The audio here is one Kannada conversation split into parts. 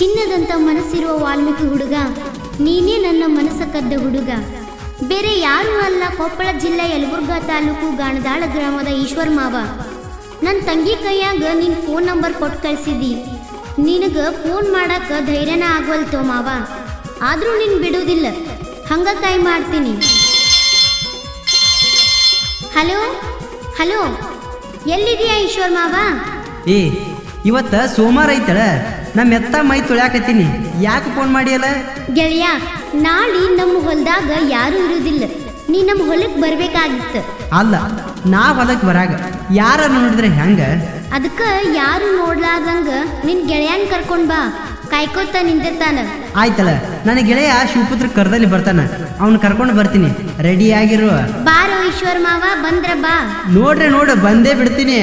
ಚಿನ್ನದಂತ ಮನಸ್ಸಿರುವ ವಾಲ್ಮೀಕಿ ಹುಡುಗ, ನೀನೇ ನನ್ನ ಮನಸ್ಸ ಕದ್ದ ಹುಡುಗ. ಬೇರೆ ಯಾರೂ ಅಲ್ಲ, ಕೊಪ್ಪಳ ಜಿಲ್ಲೆ ಯಲಬುರ್ಗಾ ತಾಲೂಕು ಗಾಣದಾಳ ಗ್ರಾಮದ ಈಶ್ವರ್ ಮಾವ. ನನ್ನ ತಂಗಿ ಕೈಯಾಗ ನಿನ್ನ ಫೋನ್ ನಂಬರ್ ಕೊಟ್ಟು ಕಳಿಸಿದ್ದಿ. ನಿನಗೆ ಫೋನ್ ಮಾಡಕ್ಕೆ ಧೈರ್ಯನ ಆಗವಲ್ತೋ ಮಾವ. ಆದರೂ ನಿನ್ನ ಬಿಡುವುದಿಲ್ಲ, ಹಂಗ ಕೈ ಮಾಡ್ತೀನಿ. ಹಲೋ ಹಲೋ, ಎಲ್ಲಿದೆಯಾ ಈಶ್ವರ್ ಮಾವ? ಇವತ್ತ ಸೋಮವಾರ ಐತಳ, ನಮ್ಮ ಎತ್ತ ಮೈ ತೊಳ್ಯಾಕತ್ತೀನಿ. ಯಾಕೆ ಫೋನ್ ಮಾಡಿಯಲ್ಲ? ಗೆಳೆಯ, ನಾಳೆ ನಮ್ಮ ಹೊಲದಾಗ ಯಾರು ಇರುವುದಿಲ್ಲ, ನೀ ನಮ್ಮ ಹೊಲಕ್ಕೆ ಬರ್ಬೇಕಾಗಿತ್ತು. ಅಲ್ಲ, ನಾ ಹೊಲಕ್ಕೆ ಬರಾಗ ಯಾರ ನೋಡಿದ್ರೆ ಹೆಂಗ? ಅದಕ್ಕೆ ಯಾರು ನೋಡ್ಲಾರ್ದಂಗ ನಿನ್ ಗೆಳೆಯನ್ ಕರ್ಕೊಂಡ್ ಬಾ, ಕಾಯ್ಕೋತ ನಿಂತಿರ್ತಾನ. ಆಯ್ತಲ್ಲ, ನನ್ನ ಗೆಳೆಯ ಶಿವಪುತ್ರ ಕರ್ದಲ್ಲಿ ಬರ್ತಾನ, ಅವ್ನ ಕರ್ಕೊಂಡು ಬರ್ತೀನಿ. ರೆಡಿ ಆಗಿರುವ ಬಾರೋ ಈಶ್ವರ್ ಮಾವ, ಬಂದ್ರ ಬಾ. ನೋಡು ಬಂದೇ ಬಿಡ್ತೀನಿ.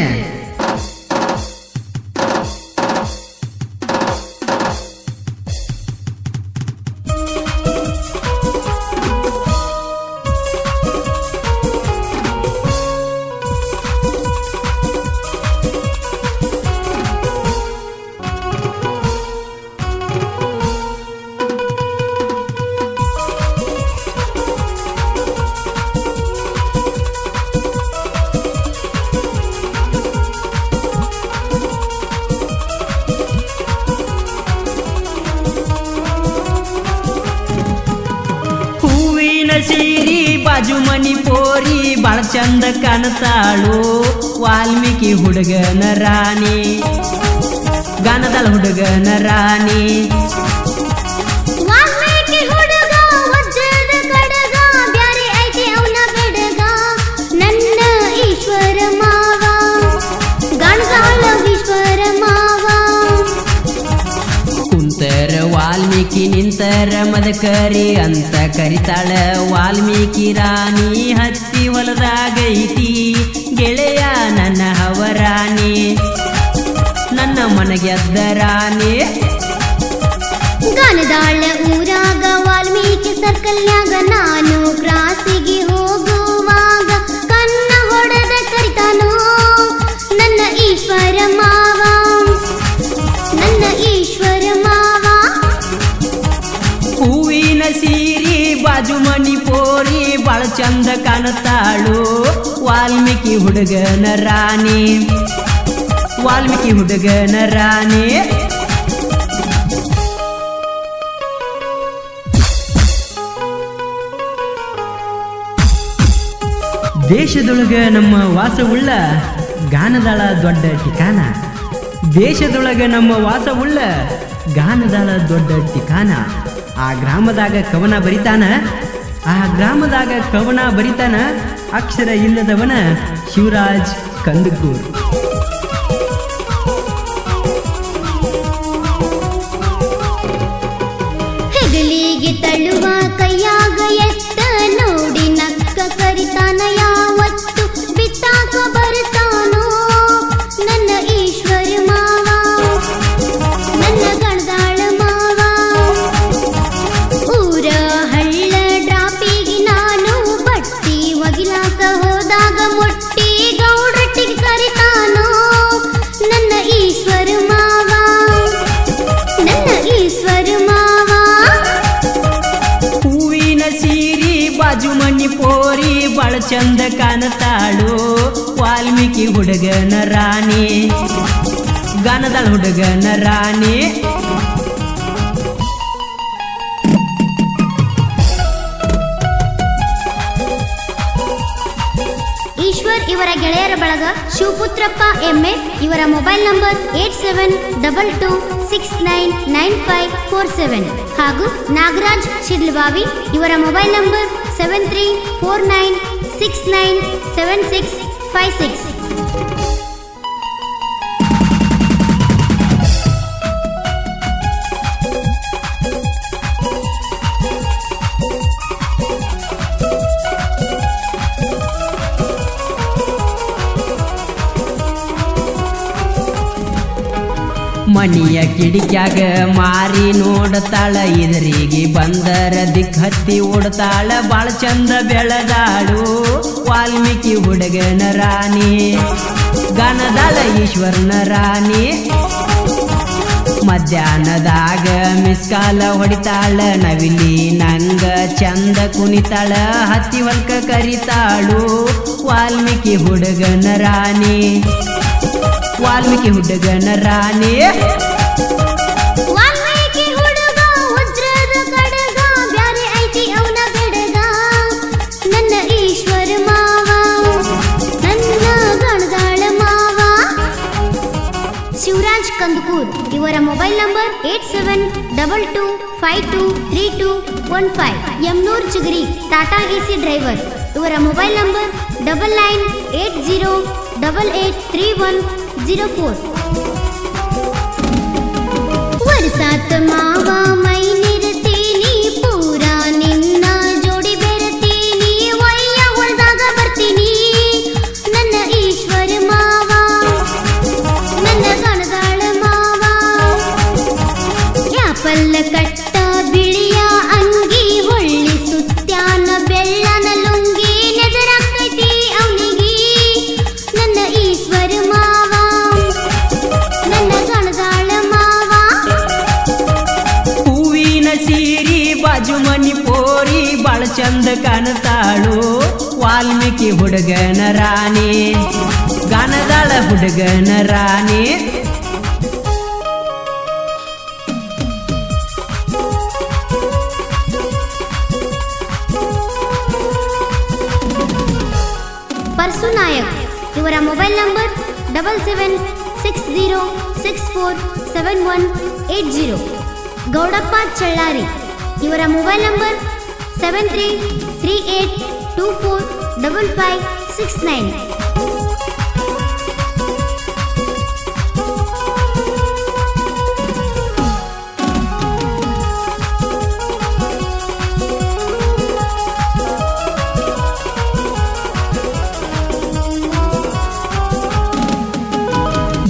ಸೀರಿ ಬಾಜು ಮನಿ ಪೋರಿ ಬಾಳ ಚಂದ ಕಾಣತಾಳು, ವಾಲ್ಮೀಕಿ ಹುಡುಗನ ರಾಣಿ, ಗಾನದಾಳ ಹುಡುಗನ ರಾಣಿ. ವಾಲ್ಮೀಕಿ ಹುಡುಗ ವಜ್ರದ ಕಡಗ, ಬ್ಯಾರೆ ಐತಿ ಅವನ ಬೆಡಗ, ನನ್ನ ಈಶ್ವರ ಮಾವ, ಗಾಣದಾಳ ಈಶ್ವರ ಮಾವ. ಕುಂತರ ವಾಲ್ಮೀಕಿ ನಿಂತರ ಮದಕರಿ ಅಂತ ಕರಿತಾಳ, ವಾಲ್ಮೀಕಿ ರಾಣಿ ಹತ್ತಿ ಹೊಲದಾಗೈತಿ ಗೆಳೆಯ ನನ್ನ ಹವರಾಣಿ, ನನ್ನ ಮನಗೆದ್ದ ರಾಣಿ. ಗಾನದಾಳ ಊರಾಗ ವಾಲ್ಮೀಕಿ ಸರ್ಕಲ್ನ್ಯಾಗ ನಾನು ಕ್ರಾಸಿಗೆ ಹೋಗುವಾಗ ಕನ್ನ ಹೊಡೆದ ಕರಿತಾನೋ ನನ್ನ ಈಶ್ವರ ಮಾವ, ನನ್ನ ಈಶ್ವರ ಮಾವ. ಹೂವಿನ ಸೀರಿ ಬಾಜು ಮನಿ ಪೋರಿ ಬಾಳ ಚಂದ ಕಾಣತಾಳು, ವಾಲ್ಮೀಕಿ ಹುಡುಗನ ರಾಣಿ, ವಾಲ್ಮೀಕಿ ಹುಡುಗನ ರಾಣಿ. ದೇಶದೊಳಗ ನಮ್ಮ ವಾಸವುಳ್ಳ ಗಾನದಾಳ ದೊಡ್ಡ ಠಿಕಾನ, ದೇಶದೊಳಗ ನಮ್ಮ ವಾಸವುಳ್ಳ ಗಾನದಾಳ ದೊಡ್ಡ ಠಿಕಾನ. ಆ ಗ್ರಾಮದಾಗ ಕವನ ಬರಿತಾನ, ಆ ಗ್ರಾಮದಾಗ ಕವನ ಬರಿತಾನ ಅಕ್ಷರ ಇಲ್ಲದವನ ಶಿವರಾಜ್ ಕಂದಕೂರ್. ಹೆಗಲಿಗೆ ತಳ್ಳುವ ಕೈಯಾಗ ಎತ್ತ ನೋಡಿ ನಕ್ಕ ಕರಿತಾನ, ಯಾವತ್ತು ಬಿತ್ತಾಕ ಬರ್ತಾನೋ ನನ್ನ ಈಶ್ವರ ಮಾವ, ನನ್ನ ಗಣದಾಳ ಮಾವ. ಊರ ಹಳ್ಳ ಡ್ರಾಪಿಗೆ ನಾನು ಬಟ್ಟಿ ಒಗಿಲಾಕ ಹೋದಾಗ ಮೊಟ್ಟಿ ಗೌಡಟ್ಟಿಗೆ ಕರಿತಾನೋ ನನ್ನ ಈಶ್ವರ ಮಾವ, ನನ್ನ ಈಶ್ವರ ಮಾವ. ಹೂವಿನ ಸೀರಿ ಬಾಜು ಮನಿ ಪೋರಿ ಬಾಳ ಚಂದ ಕಾಣತಾಳು, ವಾಲ್ಮೀಕಿ ಹುಡುಗನ ರಾಣಿ, ಗಾನದಾಳ ಹುಡುಗನ ರಾಣಿ. ಈಶ್ವರ್ ಇವರ ಗೆಳೆಯರ ಬಳಗ ಶಿವಪುತ್ರಪ್ಪ ಎಮ್ಮೆ, ಇವರ ಮೊಬೈಲ್ ನಂಬರ್ 8722699547 ಹಾಗೂ ನಾಗರಾಜ್ ಶಿಡ್ಲಬಾವಿ, ಇವರ ಮೊಬೈಲ್ ನಂಬರ್ 7349697656. ಮನಿಯ ಕಿಡಿಕ್ಯಾಗ ಮಾರಿ ನೋಡತಾಳ, ಇದರಿಗೆ ಬಂದರ ದಿಕ್ ಹತ್ತಿ ಓಡತಾಳ, ಬಾಳ ಚಂದ ಬೆಳದಾಳು ವಾಲ್ಮೀಕಿ ಹುಡುಗನ ರಾಣಿ, ಗಾನದಾಳ ಈಶ್ವರನ ರಾಣಿ. ಮಧ್ಯಾಹ್ನದಾಗ ಮಿಸ್ಕಾಲ ಹೊಡಿತಾಳ ನವಿಲಿ ನಂಗ ಚಂದ ಕುಣಿತಾಳ ಹತ್ತಿ ಹೊಲ್ಕ ಕರಿತಾಳು ವಾಲ್ಮೀಕಿ ಹುಡುಗನ ರಾಣಿ ವಾಲ್ಮೀಕಿ ಹುಡುಗನ ರಾಣಿ ವಾಲ್ಮೀಕಿ ಹುಡುಗ ವಜ್ರದ ಕಡಗ ಬ್ಯಾರೆ ಐತಿ ಅವನ ಬೆಡಗ ನನ್ನ ಈಶ್ವರ ಮಾವ ನನ್ನ ಗಣದಾಳ ಮಾವ ಶಿವರಾಜ್ ಕಂದುಕೂರ್ ಇವರ ಮೊಬೈಲ್ ನಂಬರ್ 8722523215 ಯಮ್ನೂರ್ ಚಿಗರಿ ಟಾಟಾ ಎಸಿ ಡ್ರೈವರ್ ಇವರ ಮೊಬೈಲ್ ನಂಬರ್ 9980883104 ವರ್ಷಾತ್ ಮಾವ ಮೈ ನಿರ್ತೀನಿ ಪೂರ ನಿನ್ನ ಜೋಡಿ ಬೆರತೀನಿ ಒಯ್ಯ ಹೊಲ್ದಾಗ ಬರ್ತೀನಿ ನನ್ನ ಈಶ್ವರ ಮಾವ ನನ್ನ ಗಣದಾಳ ಮಾವ ಯಾಪಲ್ಲ ಕಟ್ಟ ಬಿಳಿಯ ಅಂಗಿ ಹೊಳ್ಳಿ ಸುತ್ಯಾನ ಬೆಳ್ಳನ ಲುಂಗಿ ನೆದರಾಕೈತಿ ಅವನಿಗೆ ನನ್ನ ಈಶ್ವರ ಮಾವ ನನ್ನ ಗಣದಾಳ ಮಾವ ಹೂವಿನ ಸೀರಿ ಬಾಜು ಮನಿ ಪೋರಿ ಬಾಳ ಚಂದ ಕಾಣತಾಳು ವಾಲ್ಮೀಕಿ ಹುಡುಗನ ರಾಣಿ ಗಾನದಾಳ ಹುಡುಗನ ರಾಣಿ ಪರ್ಸು ನಾಯಕ್ ಇವರ ಮೊಬೈಲ್ ನಂಬರ್ 7760647180 ಗೌಡಪ್ಪ ಚಳ್ಳಾರಿ ಇವರ ಮೊಬೈಲ್ ನಂಬರ್ 7338245569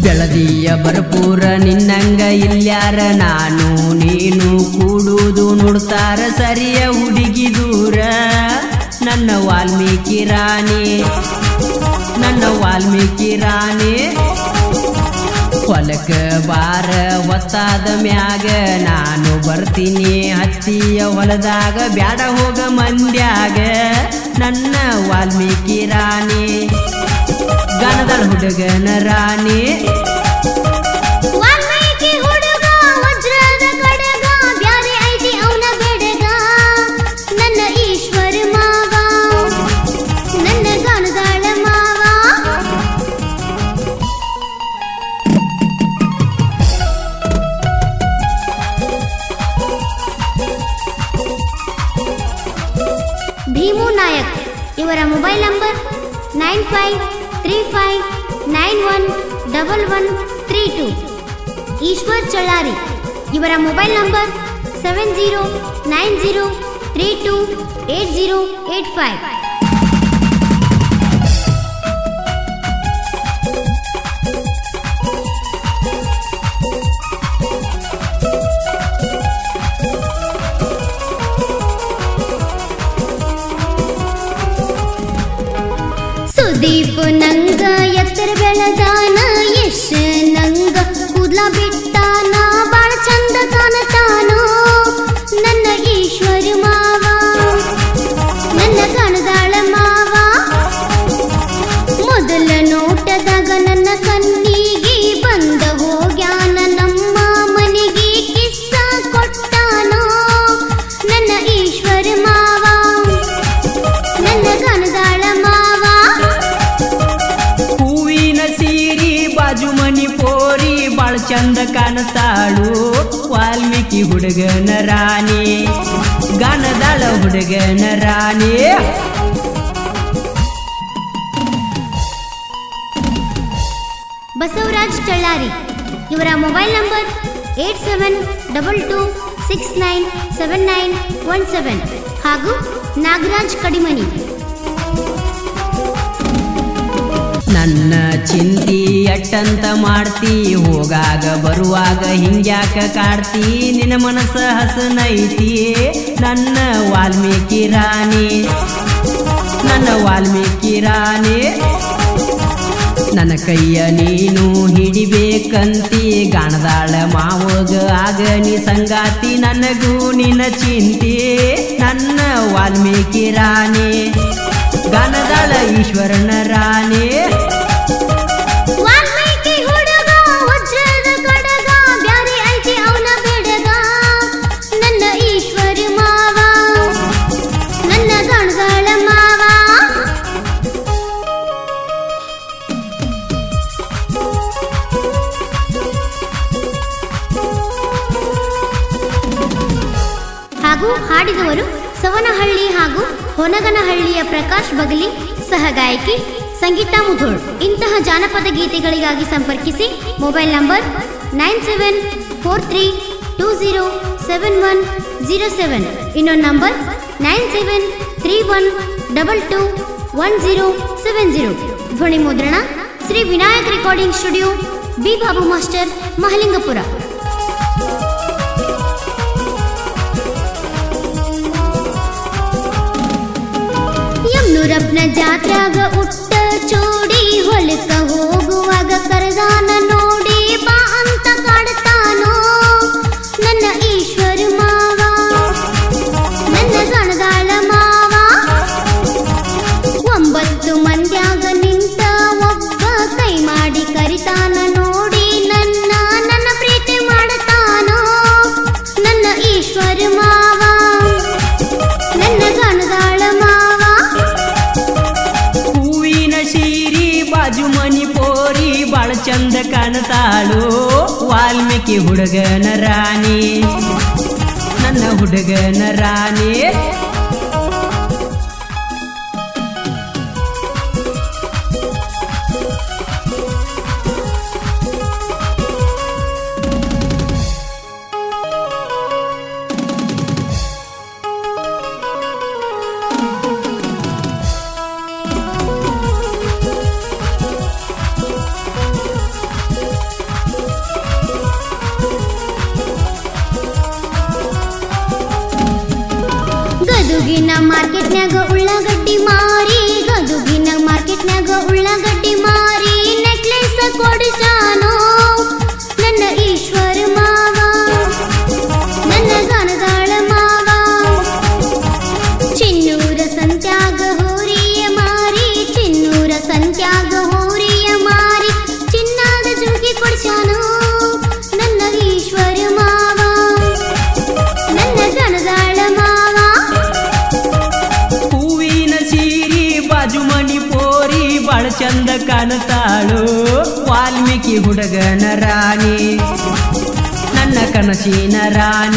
ಬೆಳದಿಯ ಭರಪೂರ ನಿನ್ನಂಗ ಇಲ್ಯಾರ ನಾನು ನೀನು ಕೂಡುವುದು ನೋಡ್ತಾರ ಸರಿಯ ಹುಡುಗಿ ದೂರ ನನ್ನ ವಾಲ್ಮೀಕಿ ರಾಣಿ ನನ್ನ ವಾಲ್ಮೀಕಿ ರಾಣಿ ಹೊಲಕ ಬಾರ ಒತ್ತಾದ ಮ್ಯಾಗ ನಾನು ಬರ್ತೀನಿ ಹತ್ತಿಯ ಹೊಲದಾಗ ಬ್ಯಾಡ ಹೋಗ ಮಂದ್ಯಾಗ ನನ್ನ ವಾಲ್ಮೀಕಿ ರಾಣಿ ಗಾನದಾಳ ಹುಡುಗನ ರಾಣಿ ವಾಲ್ಮೀಕಿ ಹುಡುಗ ವಜ್ರದ ಕಡಗ ಬ್ಯಾರೆ ಐತಿ ಅವನ ಬೆಡಗ ನನ್ನ ಈಶ್ವರ ಮಾವ ನನ್ನ ಗಣದಾಳ ಮಾವ ಭೀಮು ನಾಯಕ್ ಇವರ ಮೊಬೈಲ್ ನಂಬರ್ 9535911132 ಈಶ್ವರ್ ಚಳ್ಳಾರಿ ಇವರ ಮೊಬೈಲ್ ನಂಬರ್ 7090328085 ಸುದೀಪ್ ನಂಗ ಎತ್ತರ ಬೆಳದಾನ ಯಶ್ ನಂಗ ಕೂದ್ಲ ಬಿಟ್ಟಾನ ಬಾಳ ಚಂದ ಕಾಣತಾನೋ ನನ್ನ ಈಶ್ವರ ಮಾವ ನನ್ನ ಗಣದಾಳ ಮಾವ ಮೊದಲ ನೋಟದಾಗ ನನ್ನ ಕಣ್ಣಿಗೆ ಬಂದ ಹೋಗ್ಯಾನ ನಮ್ಮ ಮನೆಗೆ ಕಿಸ್ಸ ಕೊಟ್ಟಾನೋ ನನ್ನ ಈಶ್ವರ ಮಾವ ನನ್ನ ಗಣದಾಳ ಮಾವ ಹೂವಿನ ಸೀರಿ ಬಾಜು ಮನಿ ಪೋರಿ ಬಾಳ ಚಂದ ಕಾಣತಾಳು ವಾಲ್ಮೀಕಿ ಹುಡುಗನ ರಾಣಿ ಗಾನದಾಳ ಹುಡುಗನ ರಾಣಿ ಬಸವರಾಜ್ ಚಳ್ಳಾರಿ ಇವರ ಮೊಬೈಲ್ ನಂಬರ್ 8722697917 ಹಾಗೂ ನಾಗರಾಜ್ ಕಡಿಮನಿ ನನ್ನ ಚಿಂತಿ ಎಟ್ಟಂತ ಮಾಡ್ತಿ ಹೋಗಾಗ ಬರುವಾಗ ಹಿಂಗ್ಯಾಕ ಕಾಡ್ತಿ ನಿನ್ನ ಮನಸ್ಸ ಹಸನೈತಿ ನನ್ನ ವಾಲ್ಮೀಕಿ ರಾಣಿ ನನ್ನ ವಾಲ್ಮೀಕಿ ರಾಣಿ ನನ್ನ ಕೈಯ ನೀನು ಹಿಡಿಬೇಕಂತಿ ಗಾಣದಾಳ ಮಾವಗ ಆಗ ನೀ ಸಂಗಾತಿ ನನಗೂ ನಿನ್ನ ಚಿಂತೆ ನನ್ನ ವಾಲ್ಮೀಕಿ ರಾಣಿ ಗಾನದಾಳ ಈಶ್ವರನ ರಾಣಿ ವಾಲ್ಮೀಕಿ ಹುಡುಗ ವಜ್ರದ ಕಡಗ ಬ್ಯಾರೆ ಐತಿ ಅವನ ಬೆಡಗ ನನ್ನ ಈಶ್ವರ ಮಾವ ನನ್ನ ಗಣಗಳ ಮಾವ ಹಾಗೂ ಹಾಡಿದವರು ಸವನಹಳ್ಳಿ ಹಾಗೂ ಹೊನಗನಹಳ್ಳಿಯ ಪ್ರಕಾಶ್ ಬಗಲಿ, ಸಹಗಾಯಕಿ ಸಂಗೀತಾ ಮುಧೋಳ್. ಇಂತಹ ಜಾನಪದ ಗೀತೆಗಳಿಗಾಗಿ ಸಂಪರ್ಕಿಸಿ ಮೊಬೈಲ್ ನಂಬರ್ 9743207107. ಇನ್ನೊಂದು ನಂಬರ್ 9731221070. ಧ್ವನಿ ಮುದ್ರಣ Shri Vinayak recording studio, B Babu master, Mahalingapur. ಯಮ್ನೂರಪ್ಪನ ಜಾತ್ರಾಗ ಉಟ್ಟ ಚೋಡಿ ಹೊಲಕ್ಕ ಹೋಗುವಾಗ ಕರಗಾನ ನೋಡಿ ಬಾ ಅಂತ ಕಾಡ್ತಾನೋ ನನ್ನ ಈಶ್ವರ ಮಾವ ನನ್ನ ಗಣದಾಳ ಮಾವ. 9 ಮಂದ್ಯಾಗ ನಿಂತ ಒಬ್ಬ ಕೈ ಮಾಡಿ ಕರಿತಾನ ನೋಡಿ ನನ್ನ ಪ್ರೀತಿ ಮಾಡ್ತಾನೋ ನನ್ನ ಈಶ್ವರ ಮಾವ ನನ್ನ ಗಣದಾಳ ಮಾವ. ಹೂವಿನ ಸೀರಿ ಬಾಜು ಮನಿ ಪೋರಿ ಬಾಳ ಚಂದ ಕಾಣತಾಳು ವಾಲ್ಮೀಕಿ ಹುಡುಗನ ರಾಣಿ ನನ್ನ ಹುಡುಗನ ರಾಣಿ. ಗದುಗಿನ ಮಾರ್ಕೆಟ್ನ್ಯಾಗ ಉಳ್ಳಾಗಡ್ಡಿ ಮಾರಿ, ಗದುಗಿನ ಮಾರ್ಕೆಟ್ನ್ಯಾಗ ಉಳ್ಳಾಗಡ್ಡಿ ಮಾರಿ ನೆಕ್ಲೆಸ್ ಕೊಡಿಸಾನೋ ನನ್ನ ಈಶ್ವರ ಮಾವ ನನ್ನ ಗಣದಾಳ ಮಾವ. ಚಿನ್ನೂರ ಸಂತ್ಯಾಗ ಹೋರಿಯ ಮಾರಿ, ಚಿನ್ನೂರ ಸಂತ್ಯಾಗ ಹೋರಿಯ ಮಾರಿ ಚಿನ್ನಾದ ಜುಗಿ ಕೊಡಿಸಾನೋ ನನ್ನ ಈಶ್ವರ ಮಾವ ನನ್ನ ಗಣದಾಳ ಮಾವ. ಹೂವಿನ ಸೀರಿ ಬಾಜು ಮನಿ ಪೋರಿ ಬಾಳ ಚಂದ ಕಾಣತಾಳು ವಾಲ್ಮೀಕಿ ಹುಡುಗನ ರಾಣಿ ನನ್ನ ಕನಸಿನ ರಾಣಿ.